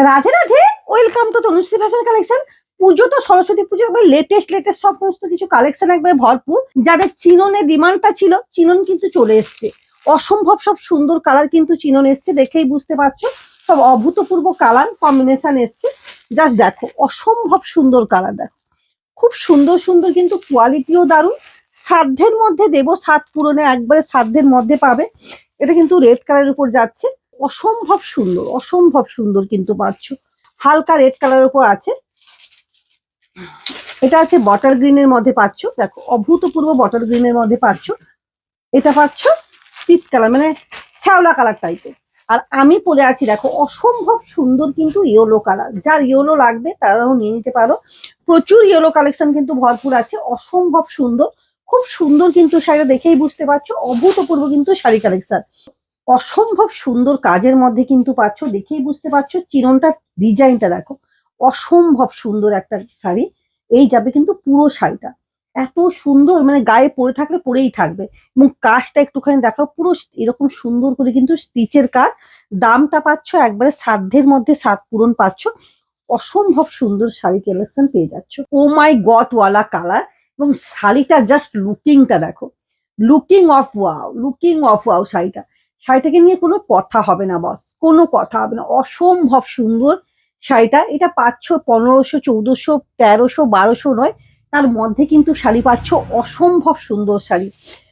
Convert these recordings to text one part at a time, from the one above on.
Radhe Radhe, welcome to Tanushree fashion collection. পুজো তো সরস্বতী পুজো, একবার latest সমস্ত কিছু কালেকশন একবারে ভরপুর। যাদের চিননের ডিমান্ডটা ছিল, চিনন কিন্তু চলে এসছে। অসম্ভব সব সুন্দর কালার কিন্তু চিনন এসছে, দেখেই বুঝতে পারছো। সব অভূতপূর্ব কালার কম্বিনেশন এসছে। জাস্ট দেখো, অসম্ভব সুন্দর কালার দেখো, খুব সুন্দর সুন্দর, কিন্তু কোয়ালিটিও দারুণ। সাধ্যের মধ্যে দেবো, সাত পূরণে একবারে সাধ্যের মধ্যে পাবে। এটা কিন্তু রেড কালারের উপর যাচ্ছে, অসম্ভব সুন্দর, অসম্ভব সুন্দর কিন্তু পাচ্ছ। হালকা রেড কালারের উপর আছে, এটা আছে বটার গ্রিনের মধ্যে পাচ্ছ। দেখো, অভূতপূর্ব বটার গ্রিনের মধ্যে পাচ্ছ। এটা পাচ্ছ পিচ কালার, মানে শ্যাওলা কালার টাইপের। আর আমি পরে আছি দেখো, অসম্ভব সুন্দর কিন্তু ইয়েলো কালার। যার ইয়েলো লাগবে তারাও নিয়ে নিতে পারো। প্রচুর ইয়েলো কালেকশন কিন্তু ভরপুর আছে, অসম্ভব সুন্দর, খুব সুন্দর কিন্তু শাড়িটা দেখেই বুঝতে পারছো। অভূতপূর্ব কিন্তু শাড়ি কালেকশন, অসম্ভব সুন্দর কাজের মধ্যে কিন্তু পাচ্ছ, দেখেই বুঝতে পারছো। চিরনটার ডিজাইনটা দেখো, অসম্ভব সুন্দর একটা শাড়ি। এই যাবে কিন্তু পুরো শাড়িটা, এত সুন্দর, মানে গায়ে পরে থাকলে পরেই থাকবে। এবং কাজটা একটুখানি দেখো, পুরো এরকম সুন্দর করে কিন্তু স্টিচের কাজ। দামটা পাচ্ছ একবারে সাধ্যের মধ্যে, সাত পূরণ পাচ্ছ। অসম্ভব সুন্দর শাড়ি কালেকশন পেয়ে যাচ্ছ। ও মাই গড ওয়ালা কালার, এবং শাড়িটা জাস্ট লুকিংটা দেখো, looking of wow, looking of wow. শাড়িটাকে নিয়ে কোনো কথা হবে না বস, কোনো কথা হবে না। অসম্ভব সুন্দর শাড়িটা। এটা পাচ্ছ 1500, 1400, 1300, 1200 নয়, তার মধ্যে কিন্তু শাড়ি পাচ্ছ। অসম্ভব সুন্দর শাড়ি,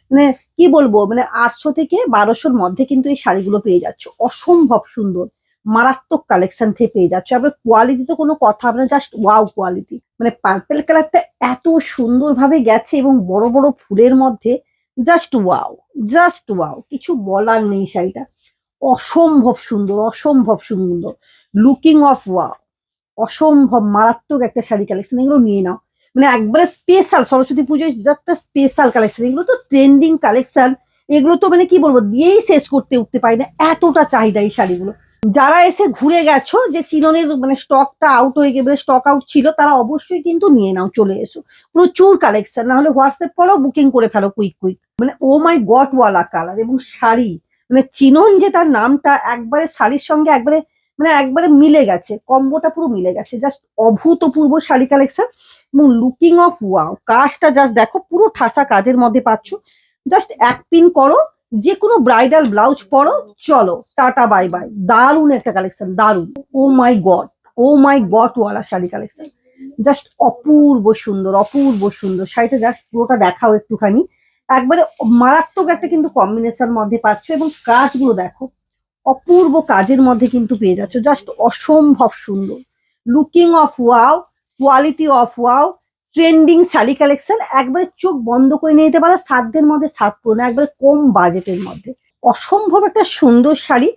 মানে কি বলবো, মানে 800 থেকে 1200-র মধ্যে কিন্তু এই শাড়িগুলো পেয়ে যাচ্ছ। অসম্ভব সুন্দর, মারাত্মক কালেকশন থেকে পেয়ে যাচ্ছ। আবার কোয়ালিটি তো কোনো কথা হবে না, জাস্ট ওয়াও কোয়ালিটি। মানে পার্পেল কালারটা এত সুন্দর ভাবে গেছে, এবং বড় বড় ফুলের মধ্যে, জাস্ট ওয়াও, জাস্ট ওয়াও, কিছু বলার নেই। শাড়িটা অসম্ভব সুন্দর, অসম্ভব সুন্দর, লুকিং অফ ওয়াও। অসম্ভব মারাত্মক একটা শাড়ি কালেকশন, এগুলো নিয়ে নাও। মানে একবারে স্পেশাল সরস্বতী পুজোয় একটা স্পেশাল কালেকশন। এগুলো তো ট্রেন্ডিং কালেকশন, এগুলো তো মানে কি বলবো, দিয়েই শেষ করতে উঠতে পারি না, এতটা চাহিদা এই শাড়িগুলো। যারা এসে ঘুরে গেছো যে চিননের মানে স্টকটা আউট হয়ে গেবে, স্টক আউট ছিল, তারা অবশ্যই কিন্তু নিয়ে নাও, চলে এসো। প্রচুর কালেকশন, না হলে হোয়াটসঅ্যাপ করো, বুকিং করে ফেলো কুইক কুইক। মানে ও মাই গড ওয়ালা কালার এবং শাড়ি, মানে চিনন যে তার নামটা একবারে শাড়ির সঙ্গে একবারে, মানে একবারে মিলে গেছে, কম্বোটা পুরো মিলে গেছে। জাস্ট অভূতপূর্ব শাড়ি কালেকশন, এবং লুকিং অফ ওয়াও। কাজটা জাস্ট দেখো, পুরো ঠাসা কাজের মধ্যে পাচ্ছ। জাস্ট এক পিন করো, যে কোনো ব্রাইডাল ব্লাউজ পরো, চলো টাটা বাই বাই। দারুণ একটা কালেকশন, দারুণ। ও মাই গড, ও মাই গড ওয়ালা শাড়ি কালেকশন, জাস্ট অপূর্ব সুন্দর, অপূর্ব সুন্দর। শাড়িটা জাস্ট পুরোটা দেখাও একটুখানি, একবারে মারাত্মক একটা কিন্তু কম্বিনেশন মধ্যে পাচ্ছ। এবং কাজগুলো দেখো, অপূর্ব কাজের মধ্যে কিন্তু পেয়ে যাচ্ছ। জাস্ট অসম্ভব সুন্দর, looking of wow, quality of wow. Trending sari collection, একবারে চোখ বন্ধ করে নিয়ে যেতে পারো, সাধ্যের মধ্যে সাত পূরণ, একবারে কম বাজেটের মধ্যে। অসম্ভব একটা সুন্দর শাড়ি,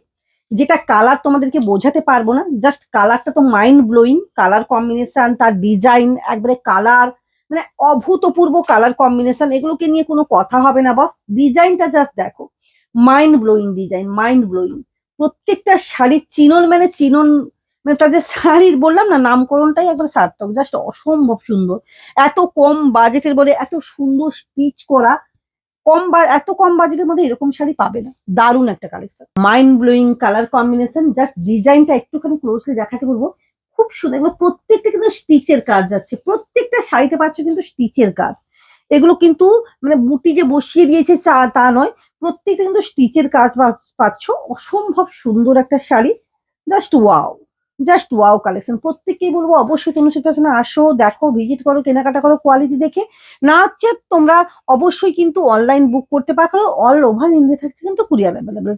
যেটা কালার তোমাদেরকে বোঝাতে পারবো না। জাস্ট কালারটা তো মাইন্ড ব্লোয়িং, কালার কম্বিনেশন, তার ডিজাইন, একবারে কালার, মানে অভূতপূর্ব কালার কম্বিনেশন। এগুলোকে নিয়ে কোনো কথা হবে না বস। ডিজাইনটা জাস্ট দেখো, mind blowing design, mind blowing. প্রত্যেকটা শাড়ির চিনন, মানে চিনন, মানে তাদের শাড়ির বললাম না, নামকরণটাই একবার সার্থক। জাস্ট অসম্ভব সুন্দর, এত কম বাজেটের বলে এত সুন্দর স্টিচ করা। এত কম বাজেটের মধ্যে এরকম শাড়ি পাবে না। দারুণ একটা collection, mind blowing colour combination. Just ডিজাইনটা একটুখানি ক্লোজলি দেখাতে বলবো, খুব সুন্দর। এগুলো প্রত্যেকটা কিন্তু স্টিচের কাজ যাচ্ছে, প্রত্যেকটা শাড়িতে পাচ্ছ কিন্তু স্টিচের কাজ। এগুলো কিন্তু মানে বুটি যে বসিয়ে দিয়েছে তা নয়, প্রত্যেকটা কিন্তু স্টিচের কাজ পাচ্ছ। অসম্ভব সুন্দর একটা sari, just wow, just wow collection. প্রত্যেককেই বলবো অবশ্যই তনুশ্রী ফ্যাশনে আসো, দেখো, ভিজিট করো, কেনাকাটা করো কোয়ালিটি দেখে। না হচ্ছে তোমরা অবশ্যই কিন্তু অনলাইন বুক করতে পারো, অল ওভার ইন্ডিয়া থাকছে কিন্তু কুরিয়ার অ্যাভেলেবেল।